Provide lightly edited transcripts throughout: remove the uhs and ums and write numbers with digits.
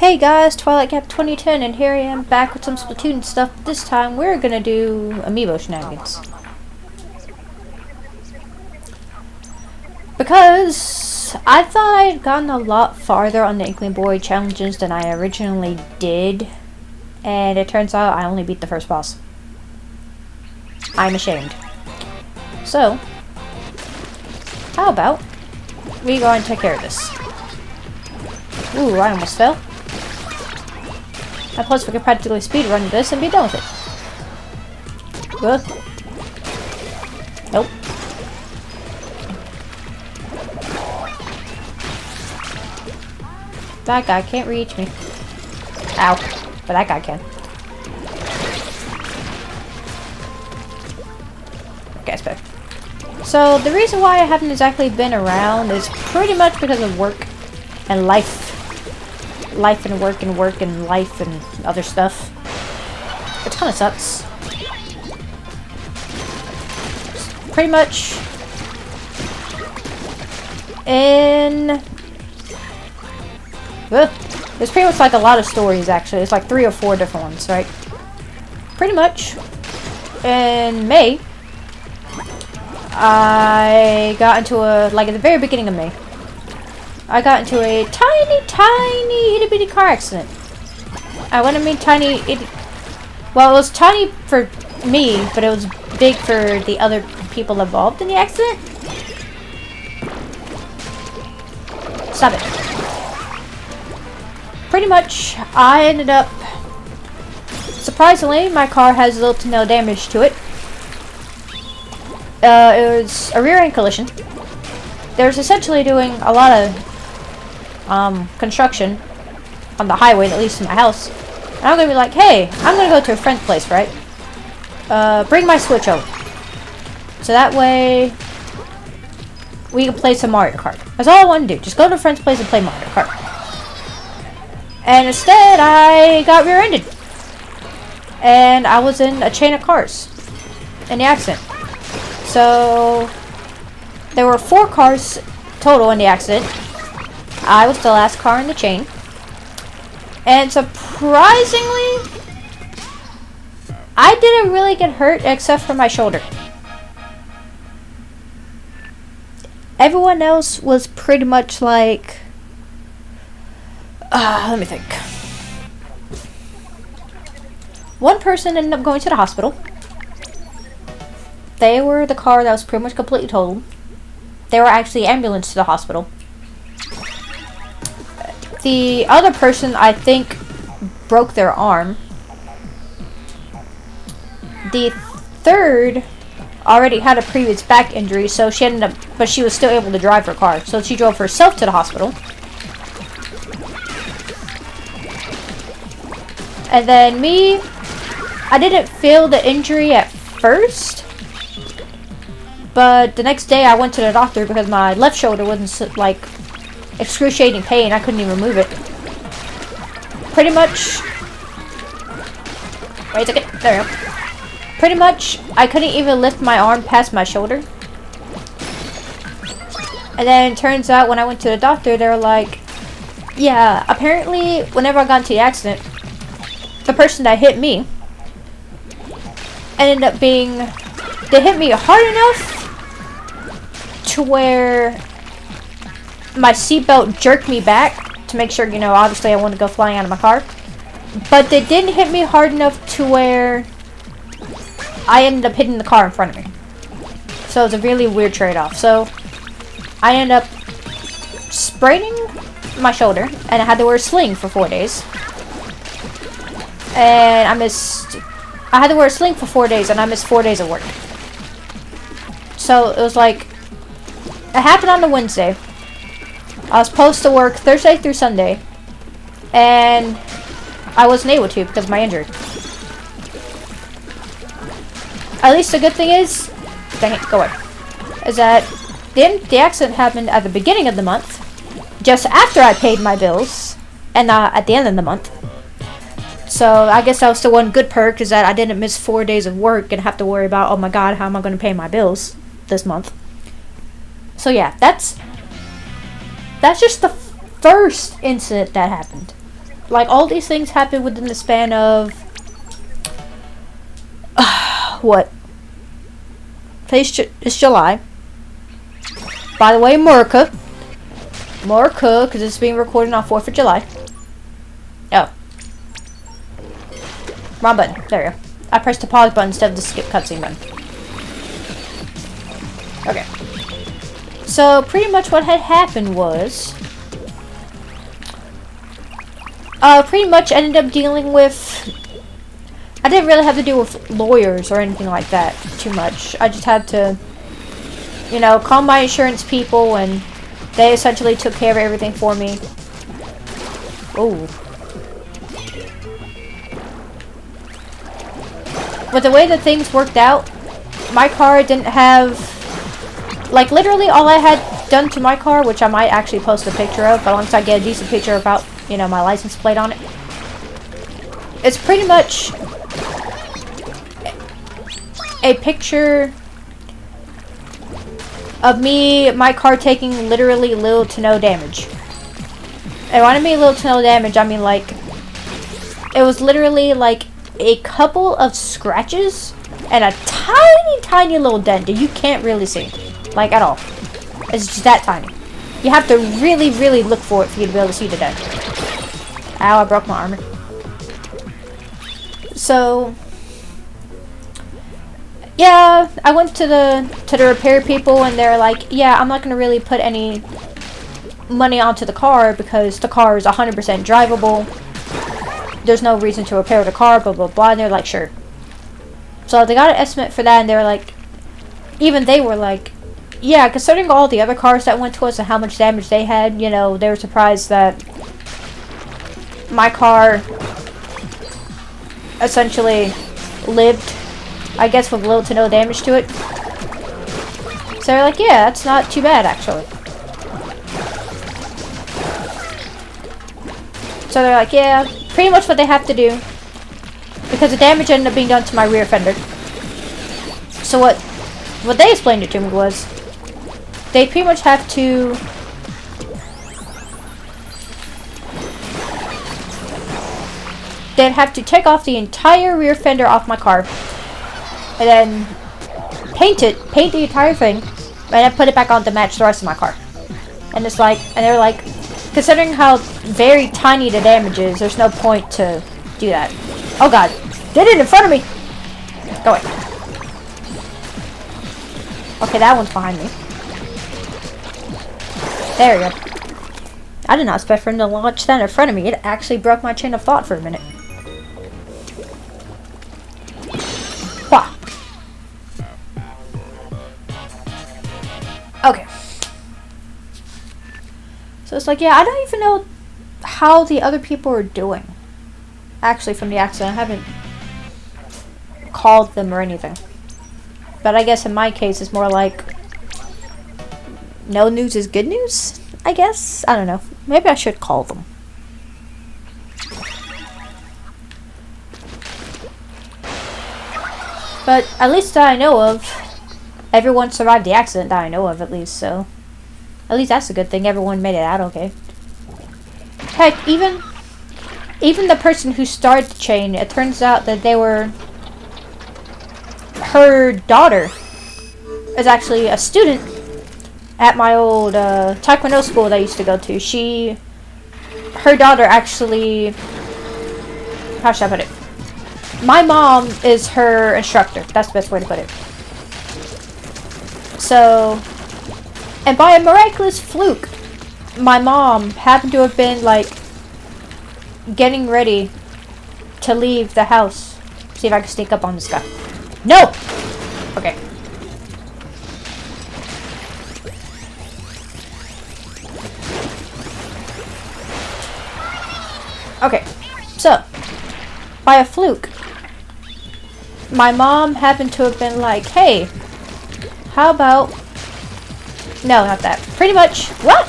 Hey guys, Twilight Cap 2010, and here I am back with some Splatoon stuff. This time we're gonna do amiibo shenanigans. Because I thought I had gotten a lot farther on the Inkling Boy challenges than I originally did, and it turns out I only beat the first boss. I'm ashamed. So, how about we go and take care of this? Ooh, I almost fell. And plus we can practically speedrun this and be done with it. Nope. That guy can't reach me. Ow. But that guy can. Okay, it's better. So, the reason why I haven't exactly been around is pretty much because of work and life. Life and work and work and life and other stuff. It kind of sucks. Pretty much. And there's pretty much like a lot of stories actually. It's like 3 or 4 different ones, right? Pretty much. In May, I got into a, like at the very beginning of May, I got into a tiny itty bitty car accident. When I mean tiny, well, it was tiny for me, but it was big for the other people involved in the accident. Stop it. Pretty much, I ended up, surprisingly, my car has little to no damage to it. It was a rear end collision. There's essentially doing a lot of construction on the highway that leads to my house. And I'm gonna be like, hey, I'm gonna go to a friend's place, right? Bring my Switch over. So that way we can play some Mario Kart. That's all I want to do. Just go to a friend's place and play Mario Kart. And instead, I got rear-ended. And I was in a chain of cars in the accident. So there were 4 cars total in the accident. I was the last car in the chain. And surprisingly, I didn't really get hurt except for my shoulder. Everyone else was pretty much like, let me think. One person ended up going to the hospital. They were the car that was pretty much completely totaled. They were actually ambulanced to the hospital. The other person, I think, broke their arm. The third already had a previous back injury, so she ended up, but she was still able to drive her car. So she drove herself to the hospital. And then me, I didn't feel the injury at first. But the next day I went to the doctor because my left shoulder wasn't like excruciating pain. I couldn't even move it. Pretty much. Wait a second. There we go. Pretty much, I couldn't even lift my arm past my shoulder. And then it turns out when I went to the doctor, they were like, yeah, apparently whenever I got into the accident, the person that hit me ended up being, they hit me hard enough to where my seatbelt jerked me back to make sure, you know, obviously I wouldn't go flying out of my car. But they didn't hit me hard enough to where I ended up hitting the car in front of me. So it was a really weird trade-off. So I ended up spraining my shoulder, and I had to wear a sling for 4 days. And I had to wear a sling for 4 days, and I missed 4 days of work. So it was like, it happened on the Wednesday. I was supposed to work Thursday through Sunday, and I wasn't able to because of my injury. At least the good thing is, dang it, go away, is that the accident happened at the beginning of the month, just after I paid my bills, and not at the end of the month. So I guess that was the one good perk, is that I didn't miss 4 days of work and have to worry about, oh my god, how am I going to pay my bills this month? So yeah, that's just the first incident that happened. like, all these things happened within the span of, what? It's July. By the way, America, because it's being recorded on 4th of July. Oh. Wrong button. There we go. I pressed the pause button instead of the skip cutscene button. Okay. So, pretty much what had happened was... pretty much ended up dealing with... I didn't really have to deal with lawyers or anything like that too much. I just had to, you know, call my insurance people, and they essentially took care of everything for me. Ooh. But the way that things worked out, my car didn't have... Like, literally all I had done to my car, which I might actually post a picture of, but once I get a decent picture about, you know, my license plate on it. It's pretty much a picture of my car taking literally little to no damage. And when I mean little to no damage, I mean like, it was literally like a couple of scratches and a tiny, tiny little dent that you can't really see. Like, at all. It's just that tiny. You have to really, really look for it for you to be able to see the dent. Ow, I broke my armor. So, yeah, I went to the repair people, and they're like, yeah, I'm not going to really put any money onto the car because the car is 100% drivable. There's no reason to repair the car, blah, blah, blah. And they're like, sure. So they got an estimate for that, and they were like, even they were like, yeah, considering all the other cars that went to us and how much damage they had, you know, they were surprised that my car essentially lived, I guess, with little to no damage to it. So they're like, yeah, that's not too bad, actually. So they're like, yeah, pretty much what they have to do, because the damage ended up being done to my rear fender. So what they explained it to me was, they pretty much have to take off the entire rear fender off my car, and then paint the entire thing, and then put it back on to match the rest of my car. And it's like, and they're like, considering how very tiny the damage is, there's no point to do that. Oh god, did it in front of me! Go away. Okay, that one's behind me. There we go. I did not expect for him to launch that in front of me. It actually broke my chain of thought for a minute. Wah. Okay. So it's like, yeah, I don't even know how the other people are doing. Actually, from the accident, I haven't called them or anything. But I guess in my case, it's more like, no news is good news, I guess? I don't know. Maybe I should call them. But at least that I know of, everyone survived the accident that I know of, at least, so. At least that's a good thing. Everyone made it out okay. Heck, even the person who started the chain, it turns out that they were... Her daughter is actually a student at my old taekwondo school that I used to go to. Her daughter actually... How should I put it? My mom is her instructor. That's the best way to put it. So... And by a miraculous fluke, my mom happened to have been, like, getting ready to leave the house. See if I can sneak up on this guy. No! Okay. Okay, so, by a fluke, my mom happened to have been like, hey, how about... No, not that. Pretty much, what?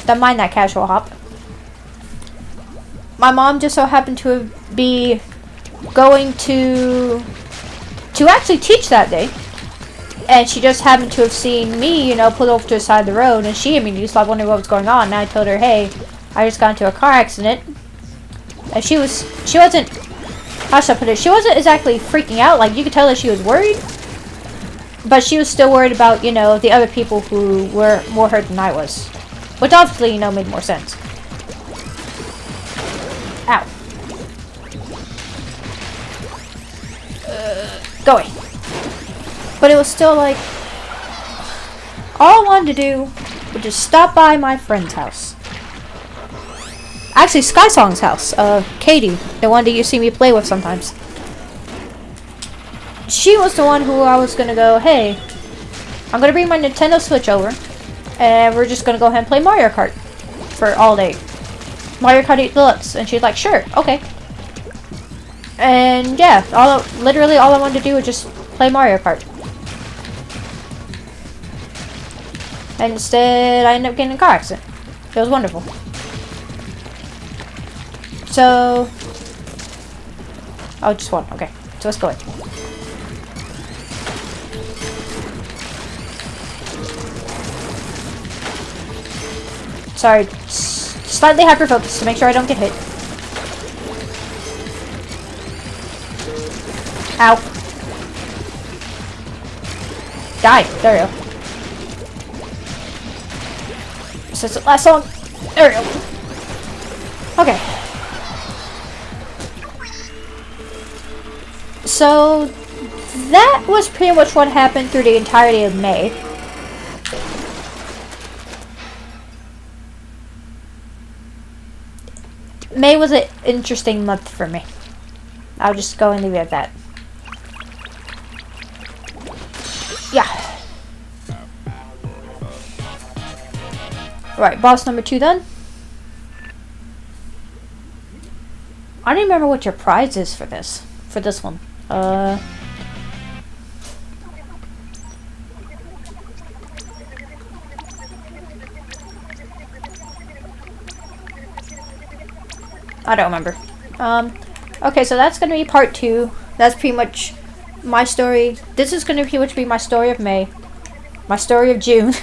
Don't mind that casual hop. My mom just so happened to be going to actually teach that day. And she just happened to have seen me, you know, pull over to the side of the road. And she immediately started wondering what was going on. And I told her, hey, I just got into a car accident. And she wasn't, how should I put it? She wasn't exactly freaking out. Like, you could tell that she was worried. But she was still worried about, you know, the other people who were more hurt than I was. Which obviously, you know, made more sense. Ow. Go away. But it was still like, all I wanted to do was just stop by my friend's house. Actually, Sky Song's house. Katie, the one that you see me play with sometimes. She was the one who I was gonna go, hey, I'm gonna bring my Nintendo Switch over, and we're just gonna go ahead and play Mario Kart for all day. Mario Kart 8 Deluxe. And she's like, sure, okay. And yeah, literally all I wanted to do was just play Mario Kart. And instead, I ended up getting in a car accident. It was wonderful. So, oh, just one. Okay, so let's go in. Sorry, slightly hyper-focused to make sure I don't get hit. Ow. Die. There we go. This is the last song. There we go. Okay. So, that was pretty much what happened through the entirety of May. May was an interesting month for me. I'll just go and leave it at that. Yeah. Right, boss number 2 done. I don't remember what your prize is for this one. I don't remember. Okay, so that's gonna be part 2. That's pretty much my story. This is gonna pretty much be my story of May, my story of June,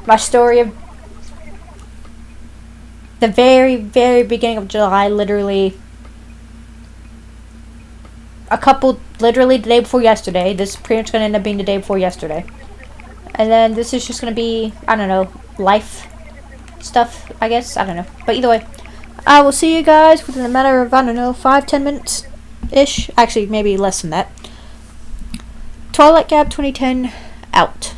my story of the very, very beginning of July, literally literally the day before yesterday. This is pretty much gonna end up being the day before yesterday. And then this is just gonna be, I don't know, life stuff, I guess. I don't know. But either way, I will see you guys within a matter of, I don't know, 5-10 minutes-ish. Actually, maybe less than that. Twilight Gap 2010, out.